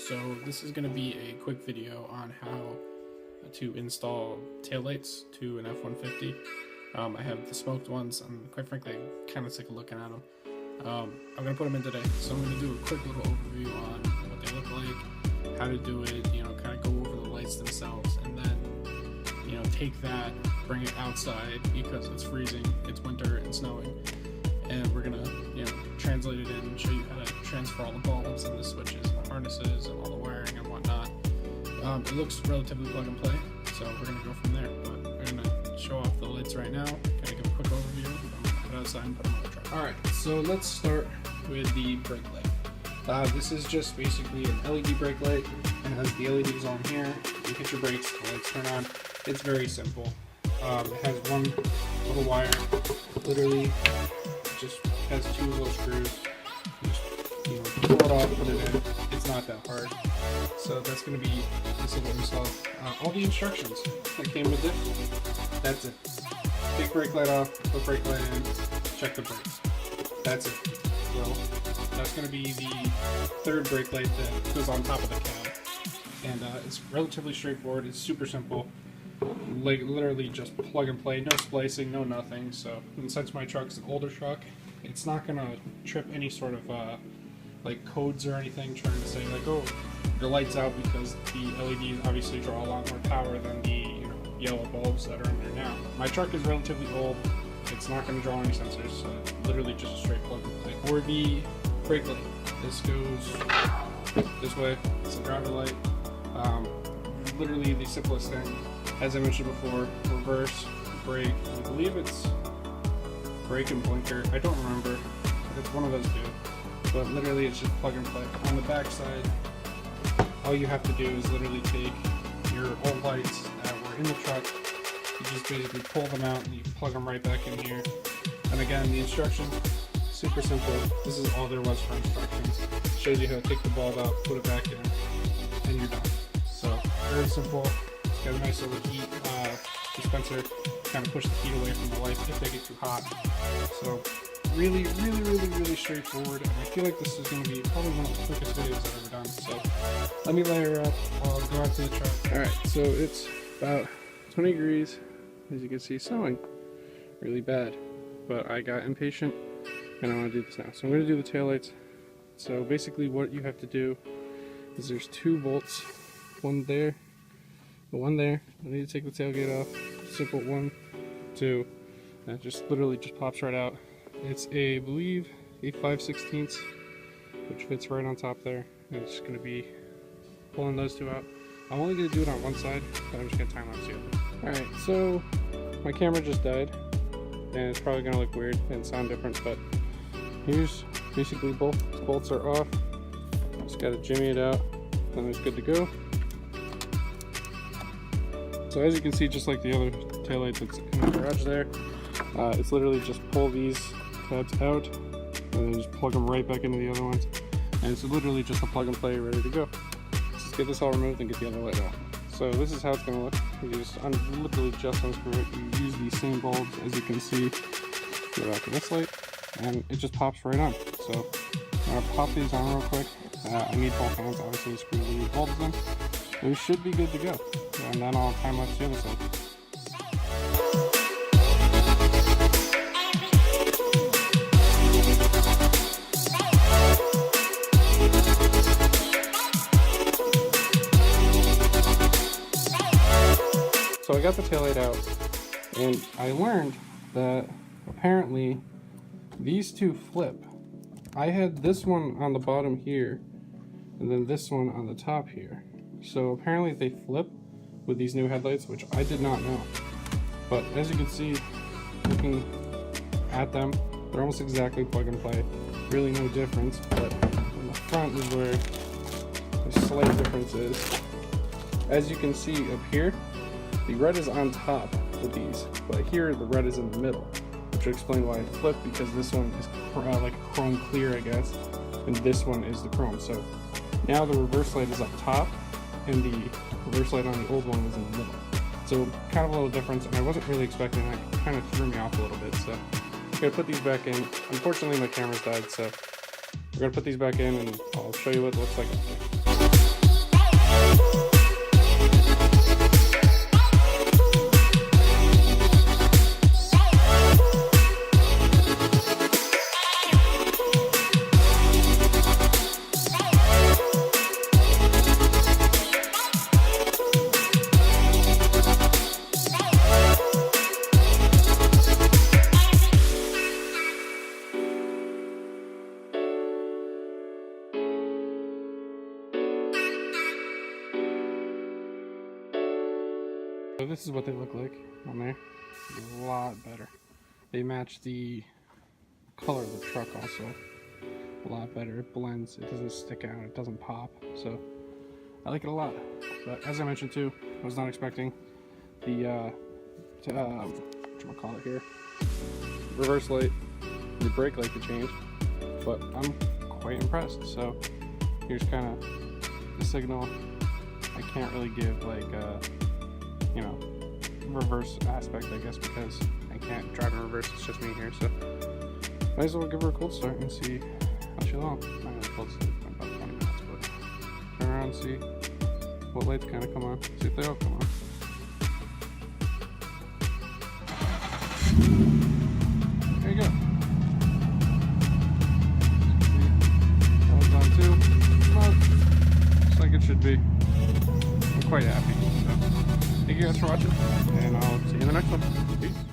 So this is going to be a quick video on how to install taillights to an F-150. I have the smoked ones, and quite frankly, I'm kind of sick of looking at them. I'm going to put them in today, so I'm going to do a quick little overview on what they look like, how to do it, kind of go over the lights themselves, and then, take that, bring it outside because it's freezing, it's winter, and snowing, and we're going to, translate it in and show you how to transfer all the bulbs and the switches and the harnesses and all the wiring and whatnot. It looks relatively plug and play, so we're going to go from there, but we're going to show off the lights right now, kind of give a quick overview, I'm going to put it outside and put them on the truck. Alright, so let's start with the brake light. This is just basically an LED brake light. It has the LEDs on here. You hit your brakes, the lights turn on. It's very simple. It has one little wire, literally just has two little screws. Just, pull it off, put it in. It's not that hard. So that's going to be this little install. All the instructions that came with it, that's it. Take brake light off, put brake light in, check the brakes. That's it. So that's going to be the third brake light that goes on top of the cab. And it's relatively straightforward. It's super simple. Like literally just plug and play, no splicing, no nothing. So, and since my truck's an older truck, it's not going to trip any sort of like codes or anything trying to say like, oh, the light's out, because the LEDs obviously draw a lot more power than the yellow bulbs that are in there now. My truck is relatively old. It's not going to draw any sensors, so it's literally just a straight plug and play. For the brake light, this goes this way. It's a driver light. Literally the simplest thing. As I mentioned before, reverse, brake, I believe it's brake and blinker. I don't remember. It's one of those two. But literally it's just plug and play. On the back side, all you have to do is literally take your old lights that were in the truck. You just basically pull them out and you plug them right back in here. And again, the instructions, super simple. This is all there was for instructions. It shows you how to take the bulb out, put it back in, and you're done. So, very simple. It's got a nice little heat dispenser, kind of push the heat away from the lights if they get too hot. So, really straightforward. And I feel like this is going to be probably one of the quickest videos I've ever done. So, let me layer up. I'll go out to the truck. Alright, so it's about 20 degrees, as you can see, snowing really bad, but I got impatient and I want to do this now. So I'm going to do the taillights. So basically what you have to do is there's two bolts, one there, one there. I need to take the tailgate off. Simple 1, 2, and it just literally just pops right out. It's a, I believe, a 5/16, which fits right on top there, and it's just going to be pulling those two out. I'm only going to do it on one side, but I'm just going to time lapse the other. Alright, so my camera just died, and it's probably going to look weird and sound different, but here's basically both bolts are off. Just got to jimmy it out, and it's good to go. So as you can see, just like the other taillight that's in the garage there, it's literally just pull these tabs out, and then just plug them right back into the other ones, and it's literally just a plug and play ready to go. Get this all removed and get the other light out. So this is how it's going to look. You just literally just unscrew it. You use these same bulbs as you can see to the back of this light, and it just pops right on. So I'm going to pop these on real quick. I need both hands obviously to screw the bulbs in. And we should be good to go. And then I'll time lapse the other side. So I got the taillight out, and I learned that apparently these two flip. I had this one on the bottom here, and then this one on the top here. So apparently they flip with these new headlights, which I did not know. But as you can see, looking at them, they're almost exactly plug and play. Really no difference, but in the front is where the slight difference is. As you can see up here, the red is on top with these, but here the red is in the middle, which will explain why it flipped, because this one is like a chrome clear, I guess, and this one is the chrome. So now the reverse light is up top, and the reverse light on the old one was in the middle. So kind of a little difference, and I wasn't really expecting that. It kind of threw me off a little bit. So I'm gonna put these back in. Unfortunately, my camera's died, so we're gonna put these back in, and I'll show you what it looks like. So this is what they look like on there. A lot better. They match the color of the truck also a lot better. It blends, it doesn't stick out, it doesn't pop. So I like it a lot. But as I mentioned too, I was not expecting the whatchamacallit here, reverse light, the brake light to change. But I'm quite impressed. So here's kind of the signal. I can't really give like you know, reverse aspect, I guess, because I can't drive in reverse. It's just me here, so might as well give her a cold start and see how she'll long. I'm gonna cold start in about 20 minutes, but turn around and see what lights kind of come on. See if they all come on. There you go. That one's on too. Well, looks like it should be. I'm quite happy. So. Thank you guys for watching, and I'll see you in the next one. Peace.